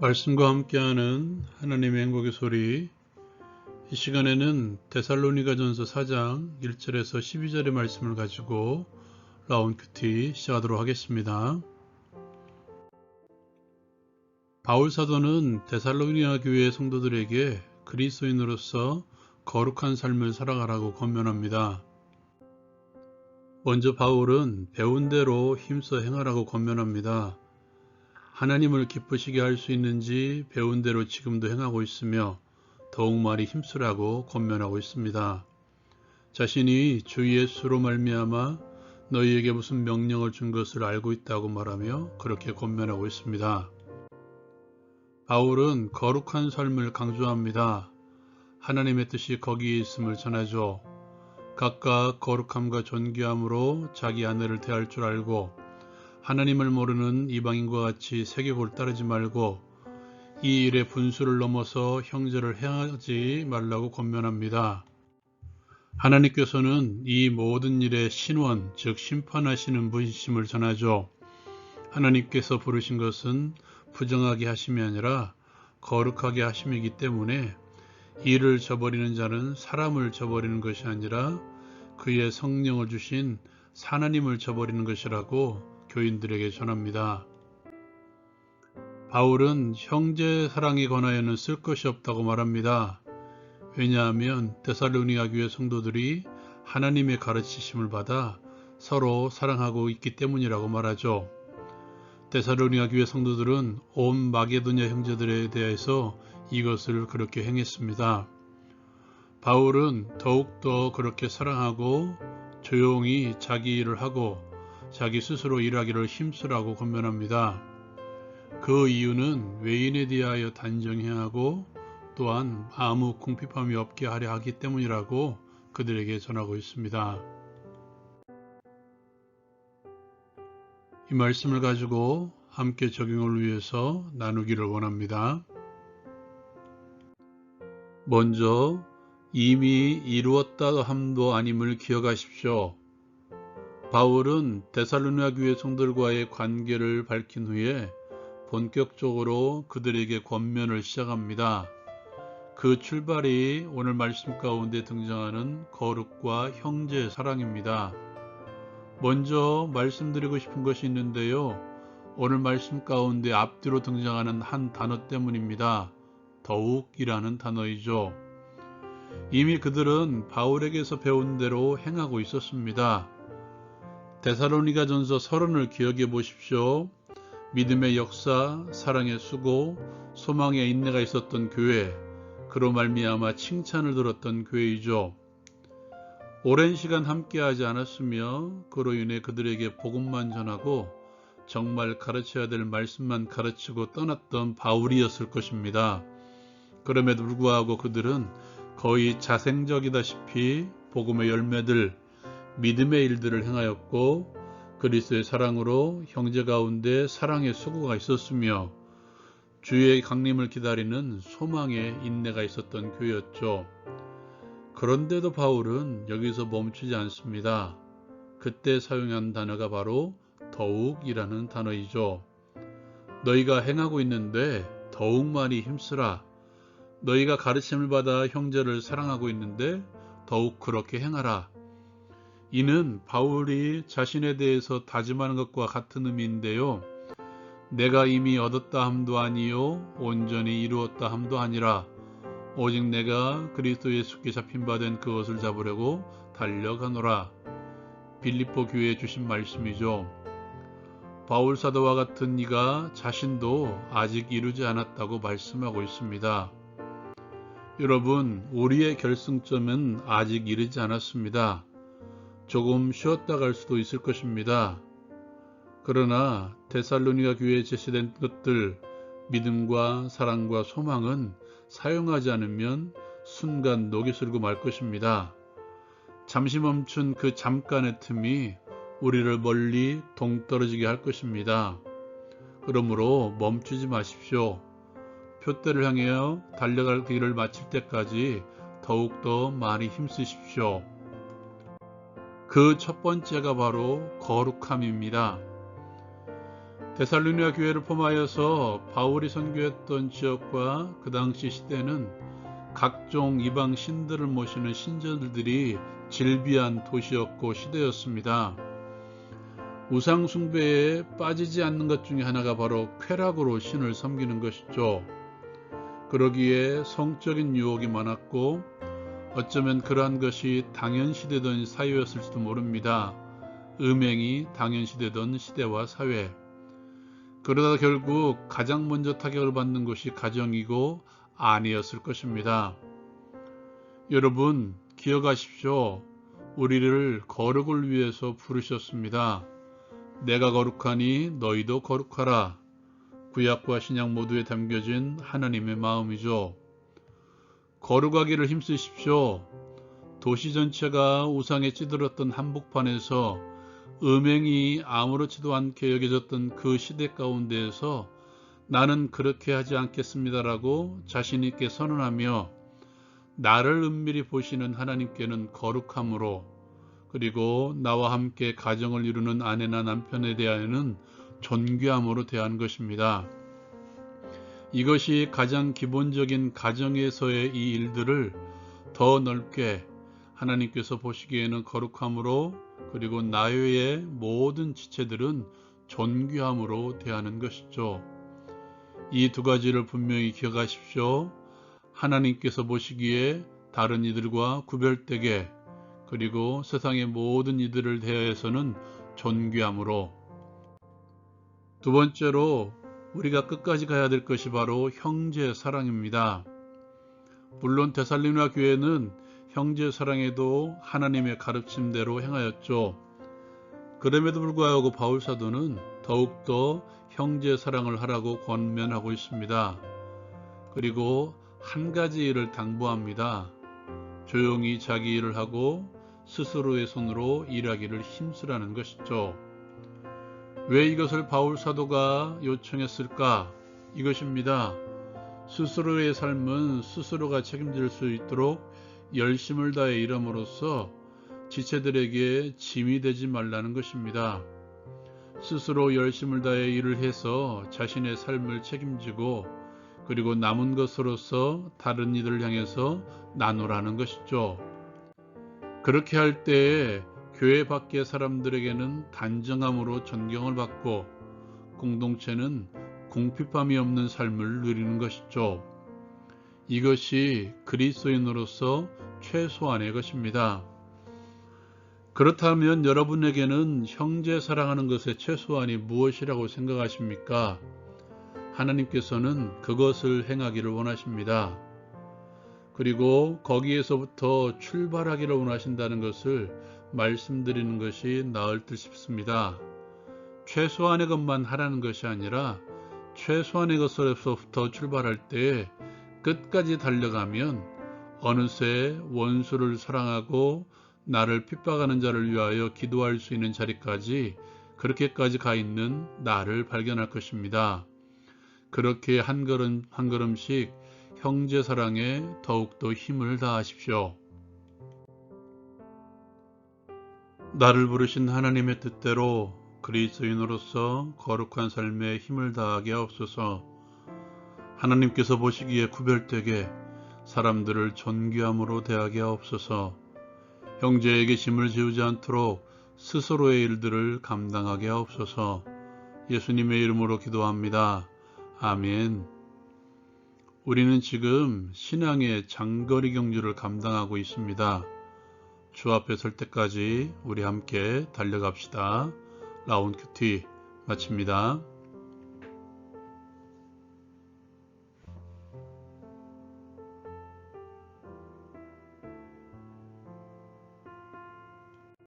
말씀과 함께하는 하나님의 행복의 소리. 이 시간에는 데살로니가전서 4장 1절에서 12절의 말씀을 가지고 라운 큐티 시작하도록 하겠습니다. 바울 사도는 데살로니가 교회 성도들에게 그리스도인으로서 거룩한 삶을 살아가라고 권면합니다. 먼저 바울은 배운 대로 힘써 행하라고 권면합니다. 하나님을 기쁘시게 할 수 있는지 배운 대로 지금도 행하고 있으며 더욱 많이 힘쓰라고 권면하고 있습니다. 자신이 주 예수로 말미암아 너희에게 무슨 명령을 준 것을 알고 있다고 말하며 그렇게 권면하고 있습니다. 바울은 거룩한 삶을 강조합니다. 하나님의 뜻이 거기에 있음을 전하죠. 각각 거룩함과 존귀함으로 자기 아내를 대할 줄 알고 하나님을 모르는 이방인과 같이 세계골 따르지 말고 이 일의 분수를 넘어서 형제를 행하지 말라고 권면합니다. 하나님께서는 이 모든 일의 신원, 즉 심판하시는 분이심을 전하죠. 하나님께서 부르신 것은 부정하게 하심이 아니라 거룩하게 하심이기 때문에 이를 저버리는 자는 사람을 저버리는 것이 아니라 그의 성령을 주신 하나님을 저버리는 것이라고 교인들에게 전합니다. 바울은 형제 사랑에 관하여는 쓸 것이 없다고 말합니다. 왜냐하면 데살로니가 교회 성도들이 하나님의 가르치심을 받아 서로 사랑하고 있기 때문이라고 말하죠. 데살로니가 교회 성도들은 온 마게도냐 형제들에 대해서 이것을 그렇게 행했습니다. 바울은 더욱더 그렇게 사랑하고 조용히 자기 일을 하고 자기 스스로 일하기를 힘쓰라고 권면합니다. 그 이유는 외인에 대하여 단정히 행하고 또한 아무 궁핍함이 없게 하려 하기 때문이라고 그들에게 전하고 있습니다. 이 말씀을 가지고 함께 적용을 위해서 나누기를 원합니다. 먼저 이미 이루었다 함도 아님을 기억하십시오. 바울은 데살로니가 교회 성도들과의 관계를 밝힌 후에 본격적으로 그들에게 권면을 시작합니다. 그 출발이 오늘 말씀 가운데 등장하는 거룩과 형제 사랑입니다. 먼저 말씀드리고 싶은 것이 있는데요. 오늘 말씀 가운데 앞뒤로 등장하는 한 단어 때문입니다. 더욱이라는 단어이죠. 이미 그들은 바울에게서 배운 대로 행하고 있었습니다. 데살로니가전서 30을 기억해 보십시오. 믿음의 역사, 사랑의 수고, 소망의 인내가 있었던 교회, 그로 말미암아 칭찬을 들었던 교회이죠. 오랜 시간 함께하지 않았으며 그로 인해 그들에게 복음만 전하고 정말 가르쳐야 될 말씀만 가르치고 떠났던 바울이었을 것입니다. 그럼에도 불구하고 그들은 거의 자생적이다시피 복음의 열매들, 믿음의 일들을 행하였고 그리스도의 사랑으로 형제 가운데 사랑의 수고가 있었으며 주의 강림을 기다리는 소망의 인내가 있었던 교회였죠. 그런데도 바울은 여기서 멈추지 않습니다. 그때 사용한 단어가 바로 더욱이라는 단어이죠. 너희가 행하고 있는데 더욱 많이 힘쓰라. 너희가 가르침을 받아 형제를 사랑하고 있는데 더욱 그렇게 행하라. 이는 바울이 자신에 대해서 다짐하는 것과 같은 의미인데요. 내가 이미 얻었다 함도 아니요 온전히 이루었다 함도 아니라 오직 내가 그리스도 예수께 잡힌 바 된 그것을 잡으려고 달려가노라. 빌립보 교회에 주신 말씀이죠. 바울 사도와 같은 이가 자신도 아직 이루지 않았다고 말씀하고 있습니다. 여러분, 우리의 결승점은 아직 이르지 않았습니다. 조금 쉬었다 갈 수도 있을 것입니다. 그러나 데살로니가 교회에 제시된 것들, 믿음과 사랑과 소망은 사용하지 않으면 순간 녹이 슬고 말 것입니다. 잠시 멈춘 그 잠깐의 틈이 우리를 멀리 동떨어지게 할 것입니다. 그러므로 멈추지 마십시오. 표대를 향하여 달려갈 길을 마칠 때까지 더욱더 많이 힘쓰십시오. 그 첫 번째가 바로 거룩함입니다. 데살로니가 교회를 포함하여서 바울이 선교했던 지역과 그 당시 시대는 각종 이방 신들을 모시는 신전들이 질비한 도시였고 시대였습니다. 우상 숭배에 빠지지 않는 것 중에 하나가 바로 쾌락으로 신을 섬기는 것이죠. 그러기에 성적인 유혹이 많았고 어쩌면 그러한 것이 당연시되던 사회였을지도 모릅니다. 음행이 당연시되던 시대와 사회. 그러다 결국 가장 먼저 타격을 받는 것이 가정이고 아내였을 것입니다. 여러분 기억하십시오. 우리를 거룩을 위해서 부르셨습니다. 내가 거룩하니 너희도 거룩하라. 구약과 신약 모두에 담겨진 하나님의 마음이죠. 거룩하기를 힘쓰십시오. 도시 전체가 우상에 찌들었던 한복판에서 음행이 아무렇지도 않게 여겨졌던 그 시대 가운데에서 나는 그렇게 하지 않겠습니다라고 자신 있게 선언하며 나를 은밀히 보시는 하나님께는 거룩함으로, 그리고 나와 함께 가정을 이루는 아내나 남편에 대하여는 존귀함으로 대하는 것입니다. 이것이 가장 기본적인 가정에서의 이 일들을 더 넓게 하나님께서 보시기에는 거룩함으로, 그리고 나외의 모든 지체들은 존귀함으로 대하는 것이죠. 이 두 가지를 분명히 기억하십시오. 하나님께서 보시기에 다른 이들과 구별되게, 그리고 세상의 모든 이들을 대하여서는 존귀함으로. 두 번째로 우리가 끝까지 가야 될 것이 바로 형제 사랑입니다. 물론 데살로니가 교회는 형제 사랑에도 하나님의 가르침대로 행하였죠. 그럼에도 불구하고 바울 사도는 더욱더 형제 사랑을 하라고 권면하고 있습니다. 그리고 한 가지 일을 당부합니다. 조용히 자기 일을 하고 스스로의 손으로 일하기를 힘쓰라는 것이죠. 왜 이것을 바울 사도가 요청했을까? 이것입니다. 스스로의 삶은 스스로가 책임질 수 있도록 열심을 다해 일함으로써 지체들에게 짐이 되지 말라는 것입니다. 스스로 열심을 다해 일을 해서 자신의 삶을 책임지고, 그리고 남은 것으로서 다른 이들을 향해서 나누라는 것이죠. 그렇게 할 때에 교회 밖의 사람들에게는 단정함으로 존경을 받고 공동체는 궁핍함이 없는 삶을 누리는 것이죠. 이것이 그리스도인으로서 최소한의 것입니다. 그렇다면 여러분에게는 형제 사랑하는 것의 최소한이 무엇이라고 생각하십니까? 하나님께서는 그것을 행하기를 원하십니다. 그리고 거기에서부터 출발하기를 원하신다는 것을 말씀드리는 것이 나을 듯 싶습니다. 최소한의 것만 하라는 것이 아니라 최소한의 것에서부터 출발할 때 끝까지 달려가면 어느새 원수를 사랑하고 나를 핍박하는 자를 위하여 기도할 수 있는 자리까지, 그렇게까지 가 있는 나를 발견할 것입니다. 그렇게 한 걸음 한 걸음씩 형제 사랑에 더욱더 힘을 다하십시오. 나를 부르신 하나님의 뜻대로 그리스도인으로서 거룩한 삶에 힘을 다하게 하옵소서. 하나님께서 보시기에 구별되게 사람들을 존귀함으로 대하게 하옵소서. 형제에게 짐을 지우지 않도록 스스로의 일들을 감당하게 하옵소서. 예수님의 이름으로 기도합니다. 아멘. 우리는 지금 신앙의 장거리 경주를 감당하고 있습니다. 주 앞에 설 때까지 우리 함께 달려갑시다. 라운 큐티 마칩니다.